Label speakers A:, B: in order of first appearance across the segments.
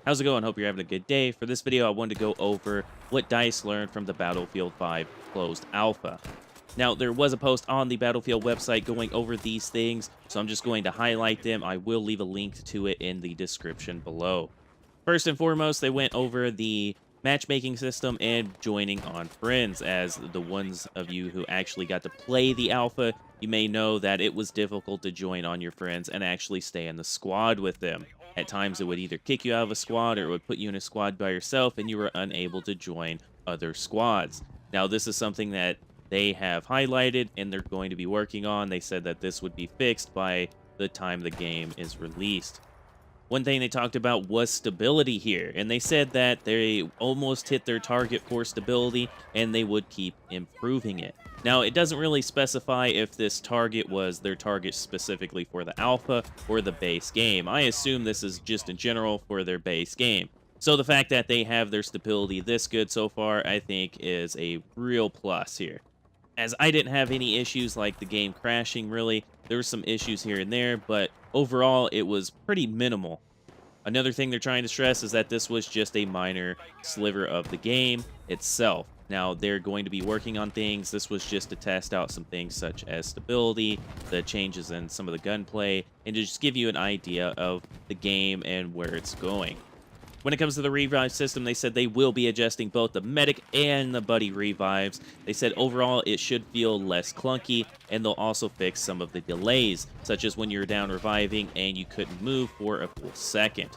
A: How's it going? Hope you're having a good day. For this video, I wanted to go over what DICE learned from the Battlefield 5 closed alpha. Now, there was a post on the Battlefield website going over these things, so I'm just going to highlight them. I will leave a link to it in the description below. First and foremost, they went over the matchmaking system and joining on friends. As the ones of you who actually got to play the alpha, you may know that it was difficult to join on your friends and actually stay in the squad with them. At times, it would either kick you out of a squad or it would put you in a squad by yourself and you were unable to join other squads. Now, this is something that they have highlighted and they're going to be working on. They said that this would be fixed by the time the game is released. One thing they talked about was stability here, and they said that they almost hit their target for stability, and they would keep improving it. Now, it doesn't really specify if this target was their target specifically for the alpha or the base game. I assume this is just in general for their base game. So the fact that they have their stability this good so far, I think, is a real plus here. As I didn't have any issues like the game crashing, really. There were some issues here and there, but overall, it was pretty minimal. Another thing they're trying to stress is that this was just a minor sliver of the game itself. Now, they're going to be working on things. This was just to test out some things such as stability, the changes in some of the gunplay, and to just give you an idea of the game and where it's going. When it comes to the revive system, they said they will be adjusting both the medic and the buddy revives. They said overall it should feel less clunky, and they'll also fix some of the delays, such as when you're down reviving and you couldn't move for a full second.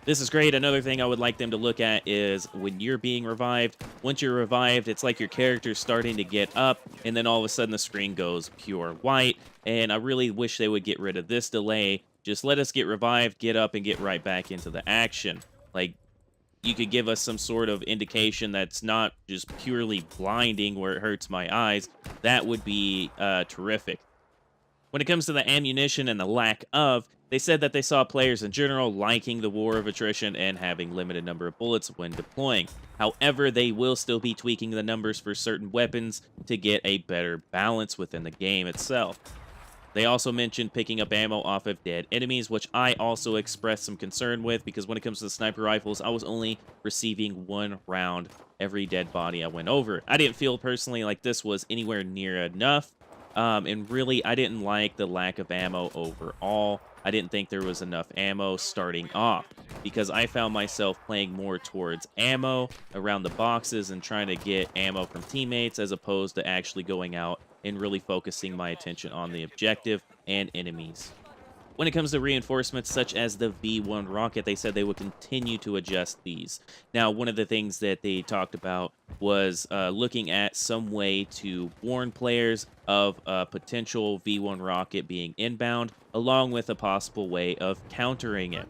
A: This is great. Another thing I would like them to look at is when you're being revived. Once you're revived, it's like your character's starting to get up, and then all of a sudden the screen goes pure white, and I really wish they would get rid of this delay. Just let us get revived, get up, and get right back into the action. Like, you could give us some sort of indication that's not just purely blinding where it hurts my eyes. That would be terrific. When it comes to the ammunition and the lack of, they said that they saw players in general liking the war of attrition and having limited number of bullets when deploying. However, they will still be tweaking the numbers for certain weapons to get a better balance within the game itself. They also mentioned picking up ammo off of dead enemies, which I also expressed some concern with, because when it comes to the sniper rifles, I was only receiving one round every dead body I went over. I didn't feel personally like this was anywhere near enough, and really, I didn't like the lack of ammo overall. I didn't think there was enough ammo starting off, because I found myself playing more towards ammo around the boxes and trying to get ammo from teammates as opposed to actually going out and really focusing my attention on the objective and enemies. When it comes to reinforcements such as the V1 rocket, they said they would continue to adjust these. Now, one of the things that they talked about was looking at some way to warn players of a potential V1 rocket being inbound, along with a possible way of countering it.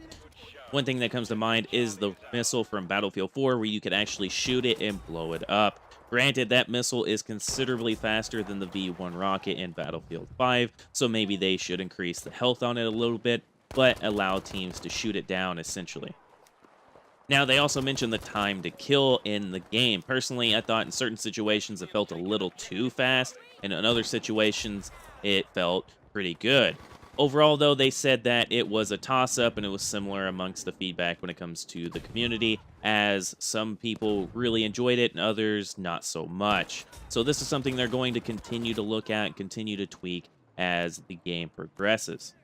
A: One thing that comes to mind is the missile from Battlefield 4, where you could actually shoot it and blow it up. Granted, that missile is considerably faster than the V1 rocket in Battlefield 5, so maybe they should increase the health on it a little bit, but allow teams to shoot it down, essentially. Now, they also mentioned the time to kill in the game. Personally, I thought in certain situations it felt a little too fast, and in other situations it felt pretty good. Overall, though, they said that it was a toss-up, and it was similar amongst the feedback when it comes to the community, as some people really enjoyed it and others not so much. So this is something they're going to continue to look at and continue to tweak as the game progresses.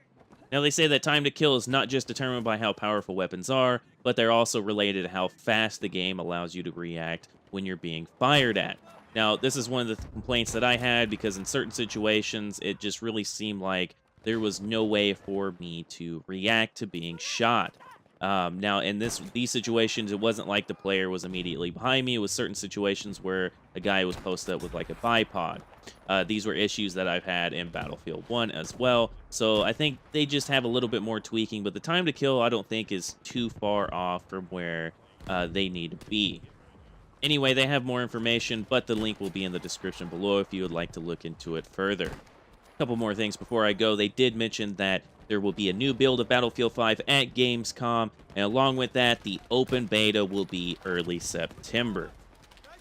A: Now, they say that time to kill is not just determined by how powerful weapons are, but they're also related to how fast the game allows you to react when you're being fired at. Now, this is one of the complaints that I had, because in certain situations, it just really seemed like there was no way for me to react to being shot. Now, in these situations, it wasn't like the player was immediately behind me. It was certain situations where a guy was posted up with like a bipod. These were issues that I've had in Battlefield 1 as well. So I think they just have a little bit more tweaking, but the time to kill I don't think is too far off from where they need to be. Anyway, they have more information, but the link will be in the description below if you would like to look into it further. Couple more things before I go. They did mention that there will be a new build of Battlefield 5 at Gamescom, and along with that, the open beta will be early September.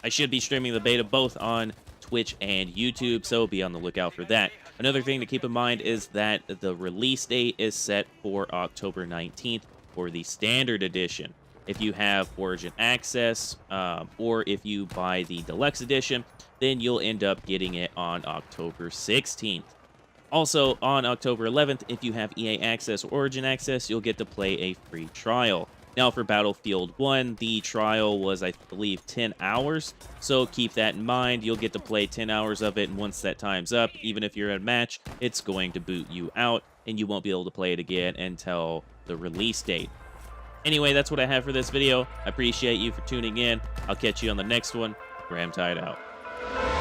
A: I should be streaming the beta both on Twitch and YouTube, so be on the lookout for that. Another thing to keep in mind is that the release date is set for October 19th for the Standard Edition. If you have Origin Access, or if you buy the Deluxe Edition, then you'll end up getting it on October 16th. Also, on October 11th, if you have EA Access or Origin Access, you'll get to play a free trial. Now, for Battlefield 1, the trial was, I believe, 10 hours, so keep that in mind. You'll get to play 10 hours of it, and once that time's up, even if you're in a match, it's going to boot you out, and you won't be able to play it again until the release date. Anyway, that's what I have for this video. I appreciate you for tuning in. I'll catch you on the next one. RAMTEID out.